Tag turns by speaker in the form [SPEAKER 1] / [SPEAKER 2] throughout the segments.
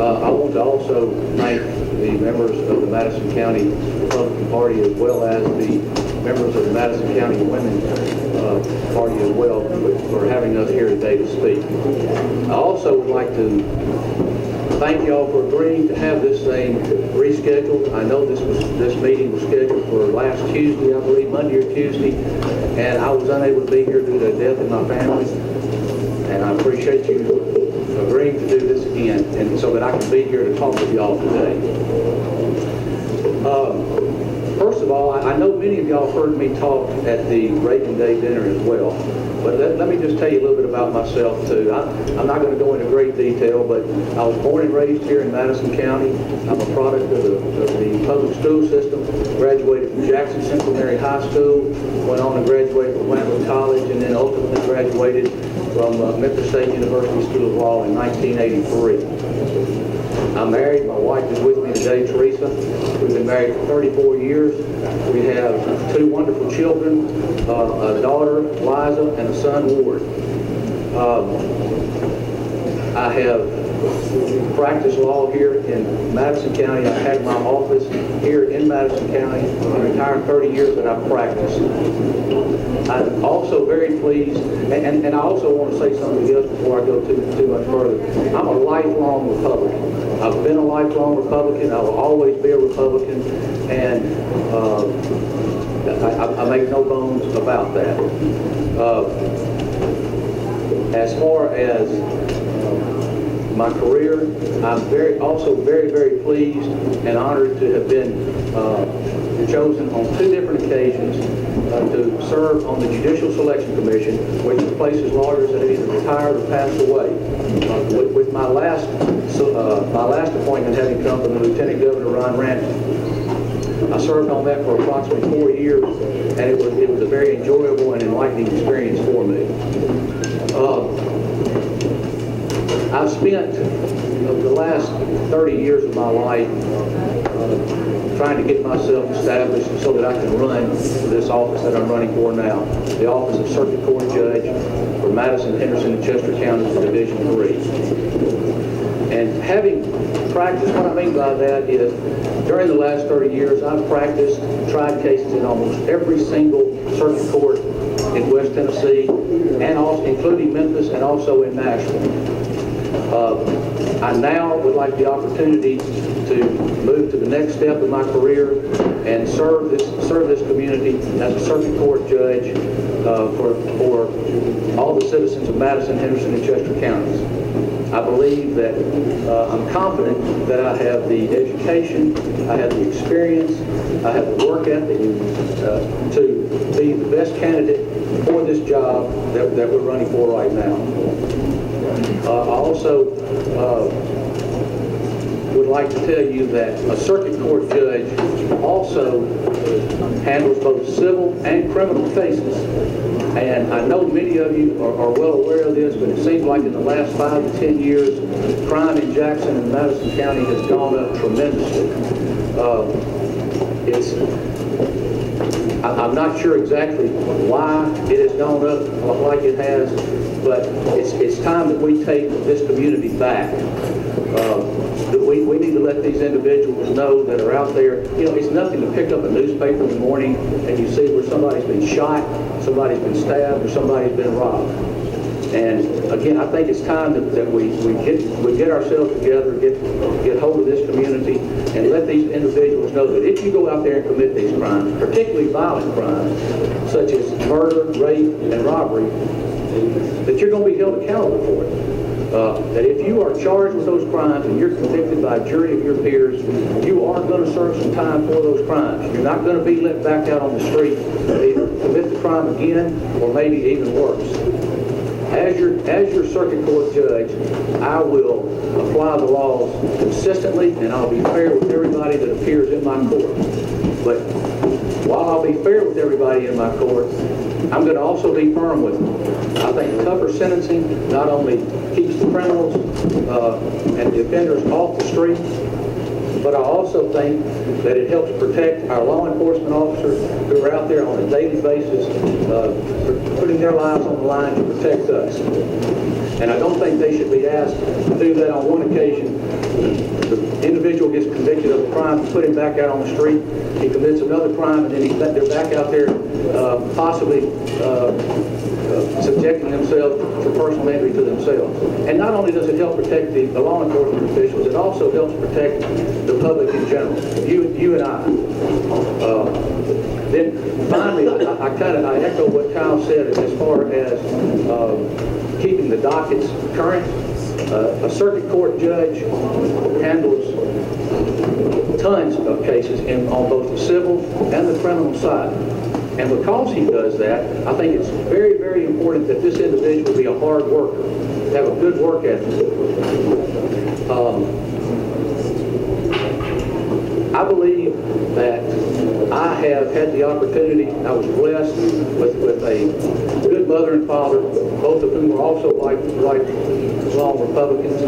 [SPEAKER 1] I want to also thank the members of the Madison County Republican Party as well as the members of the Madison County Women's Party as well for having us here today to speak. I also would like to thank y'all for agreeing to have this thing rescheduled. I know this meeting was scheduled for last Tuesday, I believe, Monday or Tuesday, and I was unable to be here due to the death of my family. And I appreciate you agreeing to do this again, and so that I can be here to talk with y'all today. First of all, I know many of y'all heard me talk at the Reagan Day dinner as well, but let me just tell you a little bit about myself too. I'm not going to go into great detail, but I was born and raised here in Madison County. I'm a product of the public school system, graduated from Jackson Central Mary High School, went on to graduate from Wentworth College, and then ultimately graduated from Memphis State University School of Law in 1983. I'm married. My wife is with me today, Teresa. We've been married for 34 years. We have two wonderful children, a daughter, Liza, and a son, Ward. I have practiced law here in Madison County. I've had my office here in Madison County the entire 30 years that I've practiced. I'm also very pleased, and I also want to say something else before I go too much further. I'm a lifelong Republican. I've been a lifelong Republican. I will always be a Republican, and I make no bones about that. As far as my career, I'm also very pleased and honored to have been chosen on 2 different occasions to serve on the Judicial Selection Commission, which replaces lawyers that have either retired or passed away. With my last appointment having come from the Lieutenant Governor Ron Ransom, I served on that for approximately 4 years, and it was a very enjoyable and enlightening experience for me. I've spent the last 30 years of my life trying to get myself established so that I can run for this office that I'm running for now, the office of Circuit Court Judge for Madison, Henderson, and Chester Counties for Division 3. And having practiced, what I mean by that is, during the last 30 years, I've practiced, tried cases in almost every single circuit court in West Tennessee, and also including Memphis and also in Nashville. I now would like the opportunity to move to the next step of my career and serve this community as a circuit court judge for all the citizens of Madison, Henderson, and Chester counties. I believe that I'm confident that I have the education, I have the experience, I have the work ethic to be the best candidate for this job that we're running for right now. I also would like to tell you that a circuit court judge also handles both civil and criminal cases. And I know many of you are well aware of this, but it seems like in the last 5 to 10 years, crime in Jackson and Madison County has gone up tremendously. I'm not sure exactly why it has gone up like it has, but it's time that we take this community back. We need to let these individuals know that are out there. You know, it's nothing to pick up a newspaper in the morning and you see where somebody's been shot, somebody's been stabbed, or somebody's been robbed. And again, I think it's time that we get ourselves together, get hold of this community, and let these individuals know that if you go out there and commit these crimes, particularly violent crimes, such as murder, rape, and robbery, that you're going to be held accountable for it. That if you are charged with those crimes and you're convicted by a jury of your peers, you are going to serve some time for those crimes. You're not going to be let back out on the street and either commit the crime again or maybe even worse. As your circuit court judge, I will apply the laws consistently, and I'll be fair with everybody that appears in my court. But while I'll be fair with everybody in my court, I'm going to also be firm with them. I think tougher sentencing not only keeps the criminals and the offenders off the street, but I also think that it helps protect our law enforcement officers who are out there on a daily basis, putting their lives on the line to protect us. And I don't think they should be asked to do that on one occasion. The individual gets convicted of a crime, put him back out on the street, he commits another crime, and then they're back out there possibly subjecting themselves to personal injury to themselves. And not only does it help protect the law enforcement officials, it also helps protect the public in general, you and I. Then finally, I echo what Kyle said as far as keeping the dockets current. A circuit court judge handles tons of cases on both the civil and the criminal side. And because he does that, I think it's very, very important that this individual be a hard worker, have a good work ethic. I believe that I have had the opportunity, I was blessed with a good mother and father, both of whom were also lifelong Republicans,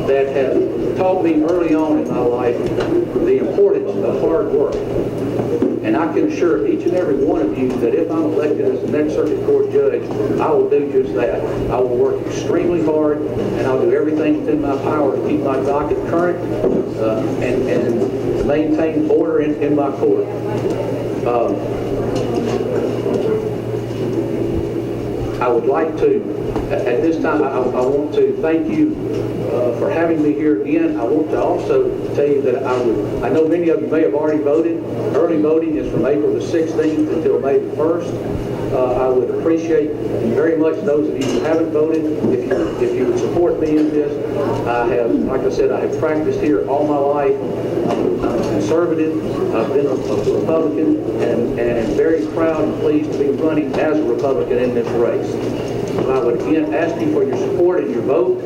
[SPEAKER 1] that have taught me early on in my life the importance of hard work. And I can assure each and every one of you that if I'm elected as the next circuit court judge, I will do just that. I will work extremely hard, and I'll do everything within my power to keep my docket current and to maintain order in my court. I would like to, at this time, I want to thank you for having me here again. I want to also tell you that I know many of you may have already voted. Early voting is from April the 16th until May the 1st. I would appreciate very much those of you who haven't voted, if you would support me in this. Like I said, I have practiced here all my life. I'm a conservative. I've been a Republican, and very proud and pleased to be running as a Republican in this race. So I would again ask you for your support and your vote.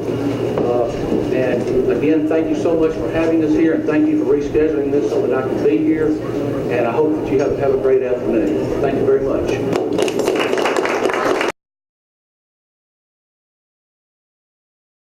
[SPEAKER 1] And again, thank you so much for having us here, and thank you for rescheduling this so that I can be here. And I hope that you have a great afternoon. Thank you very much.